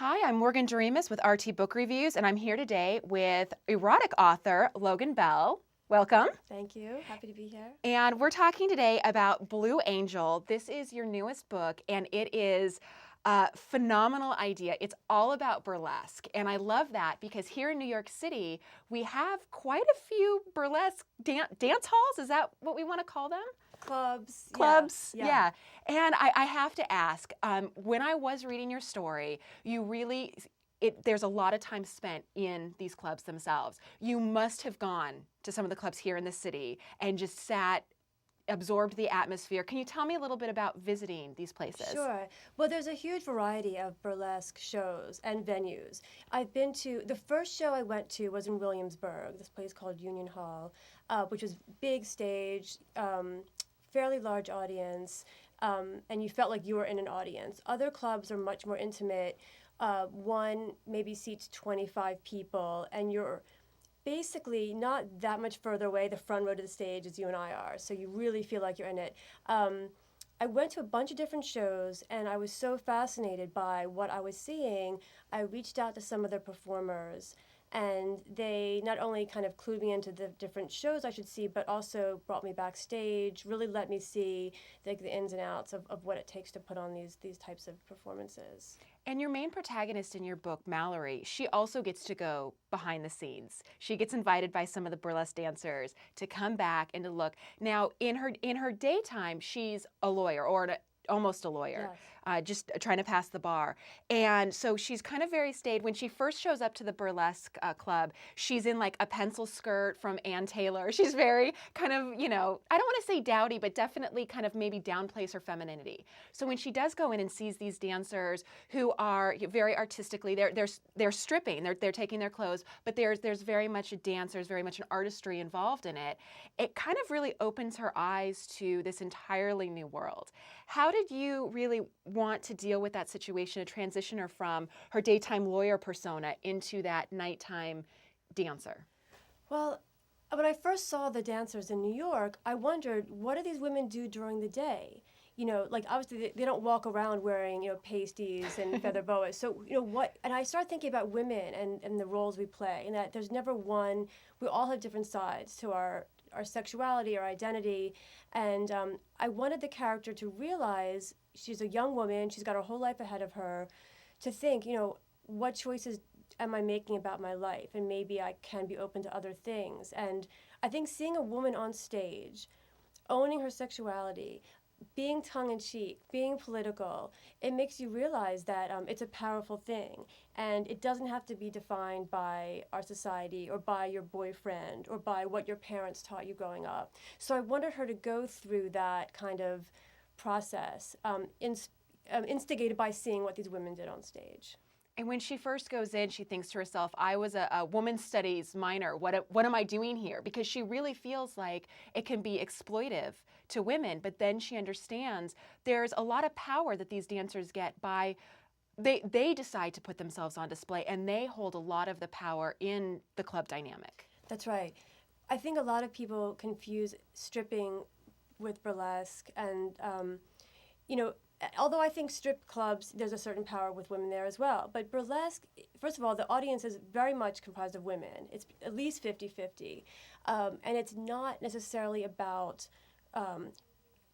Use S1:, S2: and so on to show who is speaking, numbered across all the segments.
S1: Hi, I'm Morgan Doremus with RT Book Reviews, and I'm here today with erotic author Logan Belle. Welcome.
S2: Thank you. Happy to be here.
S1: And we're talking today about Blue Angel. This is your newest book, and it is a phenomenal idea. It's all about burlesque, and I love that because here in New York City, we have quite a few burlesque dance halls. Is that what we want to call them?
S2: Clubs.
S1: Clubs,
S2: Yeah.
S1: yeah. And I have to ask, when I was reading your story, you really, there's a lot of time spent in these clubs themselves. You must have gone to some of the clubs here in the city and just sat, absorbed the atmosphere. Can you tell me a little bit about visiting these places?
S2: Sure. Well, there's a huge variety of burlesque shows and venues. I've been to, the first show I went to was in Williamsburg, this place called Union Hall, which was big stage, fairly large audience, and you felt like you were in an audience. Other clubs are much more intimate. One maybe seats 25 people, and you're basically not that much further away, the front row to the stage, as you and I are. So you really feel like you're in it. I went to a bunch of different shows, and I was so fascinated by what I was seeing. I reached out to some of the performers, and they not only kind of clued me into the different shows I should see, but also brought me backstage, really let me see the ins and outs of what it takes to put on these types of performances.
S1: And your main protagonist in your book, Mallory, she also gets to go behind the scenes. She gets invited by some of the burlesque dancers to come back and to look. Now, in her daytime, she's a lawyer or almost a lawyer,
S2: Yes.
S1: just trying to pass the bar. And so she's kind of very staid. When she first shows up to the burlesque club, she's in like a pencil skirt from Ann Taylor. She's very kind of, I don't want to say dowdy, but definitely kind of maybe downplays her femininity. So when she does go in and sees these dancers who are very artistically, they're stripping, they're taking their clothes, but there's very much a dance, there's very much an artistry involved in it. It kind of really opens her eyes to this entirely new world. How did you really want to deal with that situation, to transition her from her daytime lawyer persona into that nighttime dancer?
S2: Well, when I first saw the dancers in New York, I wondered, what do these women do during the day? Like obviously they don't walk around wearing, pasties and feather boas. So, what, and I started thinking about women and the roles we play, and that there's never one, we all have different sides to our sexuality, our identity. And I wanted the character to realize she's a young woman, she's got her whole life ahead of her, to think, what choices am I making about my life? And maybe I can be open to other things. And I think seeing a woman on stage, owning her sexuality, being tongue in cheek, being political, it makes you realize that it's a powerful thing. And it doesn't have to be defined by our society or by your boyfriend or by what your parents taught you growing up. So I wanted her to go through that kind of process, instigated by seeing what these women did on stage.
S1: And when she first goes in, she thinks to herself, I was a women's studies minor. What am I doing here? Because she really feels like it can be exploitive to women. But then she understands there's a lot of power that these dancers get by they decide to put themselves on display, and they hold a lot of the power in the club dynamic.
S2: That's right. I think a lot of people confuse stripping with burlesque, and you know, although I think strip clubs, there's a certain power with women there as well. But burlesque, first of all, the audience is very much comprised of women. It's at least 50-50. And it's not necessarily about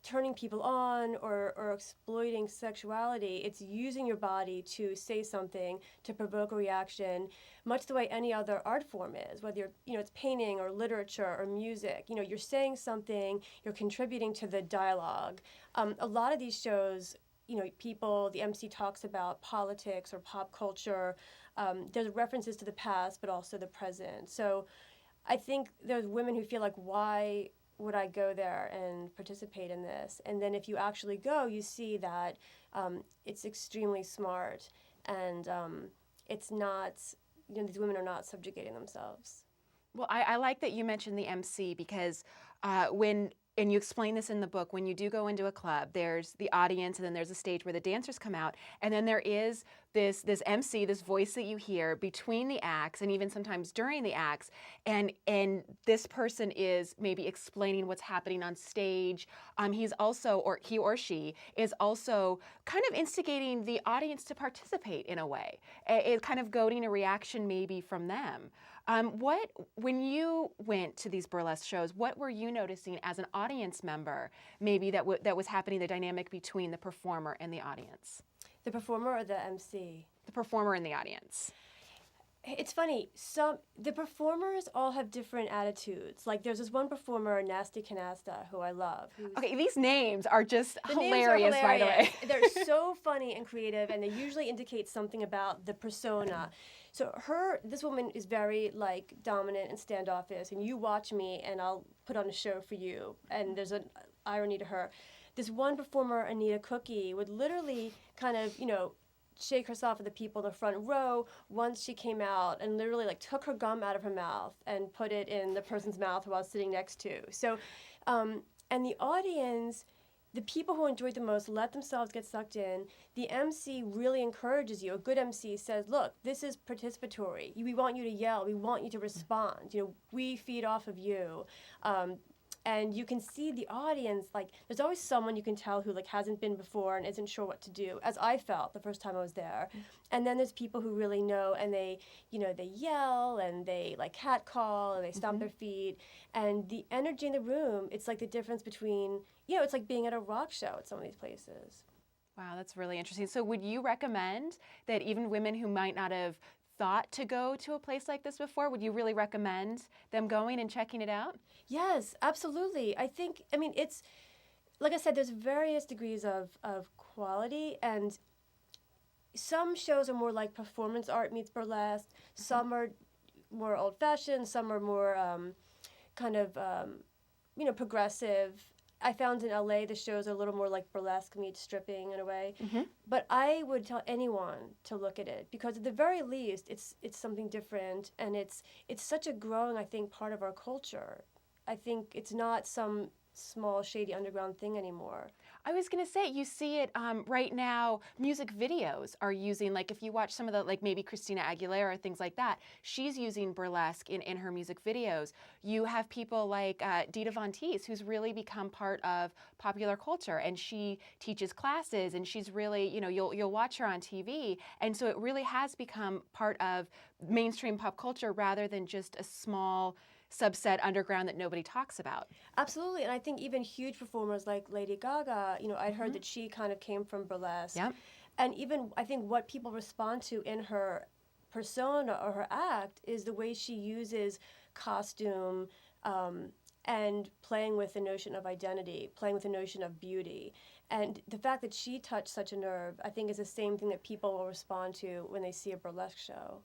S2: turning people on or exploiting sexuality. It's using your body to say something, to provoke a reaction, much the way any other art form is, whether it's painting or literature or music. You're saying something, you're contributing to the dialogue. A lot of these shows, the MC talks about politics or pop culture. There's references to the past, but also the present. So I think there's women who feel like, why would I go there and participate in this? And then if you actually go, you see that it's extremely smart, and it's not, these women are not subjugating themselves.
S1: Well, I like that you mentioned the MC because and you explain this in the book, when you do go into a club, there's the audience and then there's a stage where the dancers come out, and then there is this MC, this voice that you hear between the acts and even sometimes during the acts, and this person is maybe explaining what's happening on stage. He's also, or he or she is also kind of instigating the audience to participate in a way. It's kind of goading a reaction maybe from them. When you went to these burlesque shows, what were you noticing as an audience member, maybe that was happening, the dynamic between the performer and the audience?
S2: The performer or the MC?
S1: The performer and the audience.
S2: It's funny. The performers all have different attitudes. Like there's this one performer, Nasty Canasta, who I love.
S1: Okay, these names are just
S2: The
S1: hilarious,
S2: names are
S1: by the way.
S2: They're so funny and creative, and they usually indicate something about the persona. So this woman is very like dominant and standoffish, and you watch me, and I'll put on a show for you. And there's an irony to her. This one performer, Anita Cookie, would literally kind of, shake herself at the people in the front row once she came out and literally like took her gum out of her mouth and put it in the person's mouth who I was sitting next to. So, and the audience, the people who enjoyed the most let themselves get sucked in. The MC really encourages you. A good MC says, look, this is participatory. We want you to yell. We want you to respond. We feed off of you. And you can see the audience, like, there's always someone you can tell who, like, hasn't been before and isn't sure what to do, as I felt the first time I was there. And then there's people who really know, and they yell, and they, like, catcall, and they stomp their feet. And the energy in the room, it's like the difference between, it's like being at a rock show at some of these places.
S1: Wow, that's really interesting. So would you recommend that even women who might not have thought to go to a place like this before, would you really recommend them going and checking it out?
S2: Yes, absolutely. It's, like I said, there's various degrees of quality, and some shows are more like performance art meets burlesque, some are more old-fashioned, some are more progressive. I found in LA the shows are a little more like burlesque meets stripping in a way. But I would tell anyone to look at it because at the very least it's something different, and it's such a growing, I think, part of our culture. I think it's not some small shady underground thing anymore.
S1: I was going to say, you see it right now, music videos are using, like if you watch some of the, like maybe Christina Aguilera, things like that, she's using burlesque in her music videos. You have people like Dita Von Teese, who's really become part of popular culture, and she teaches classes, and she's really, you'll watch her on TV, and so it really has become part of mainstream pop culture rather than just a small subset underground that nobody talks about.
S2: Absolutely, and I think even huge performers like Lady Gaga, I'd heard that she kind of came from burlesque.
S1: Yep.
S2: And even I think what people respond to in her persona or her act is the way she uses costume and playing with the notion of identity, playing with the notion of beauty. And the fact that she touched such a nerve, I think, is the same thing that people will respond to when they see a burlesque show.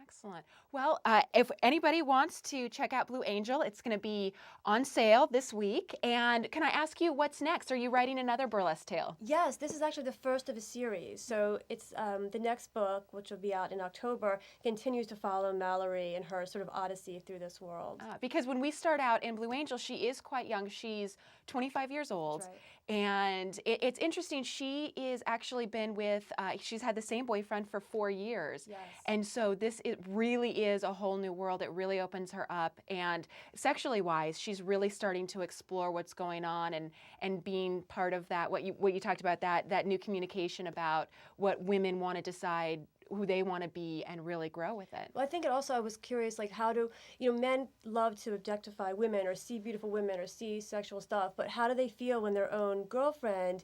S1: Excellent. Well, if anybody wants to check out Blue Angel, it's going to be on sale this week. And can I ask you, what's next? Are you writing another burlesque tale?
S2: Yes, this is actually the first of a series. So it's the next book, which will be out in October, continues to follow Mallory and her sort of odyssey through this world.
S1: Because when we start out in Blue Angel, she is quite young. She's 25 years old.
S2: That's right.
S1: And it's interesting. She is actually been with, she's had the same boyfriend for 4 years.
S2: Yes.
S1: And so it really is a whole new world. It really opens her up. And sexually wise, she's really starting to explore what's going on and being part of that, what you talked about, that new communication about what women want to decide who they want to be and really grow with it.
S2: Well, I think I was curious, like, how do, men love to objectify women or see beautiful women or see sexual stuff, but how do they feel when their own girlfriend,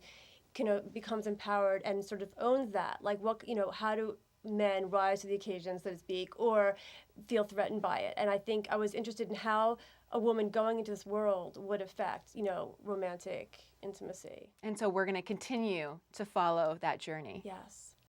S2: becomes empowered and sort of owns that? Like, how do men rise to the occasion, so to speak, or feel threatened by it? And I think I was interested in how a woman going into this world would affect, romantic intimacy.
S1: And so we're going to continue to follow that journey.
S2: Yes.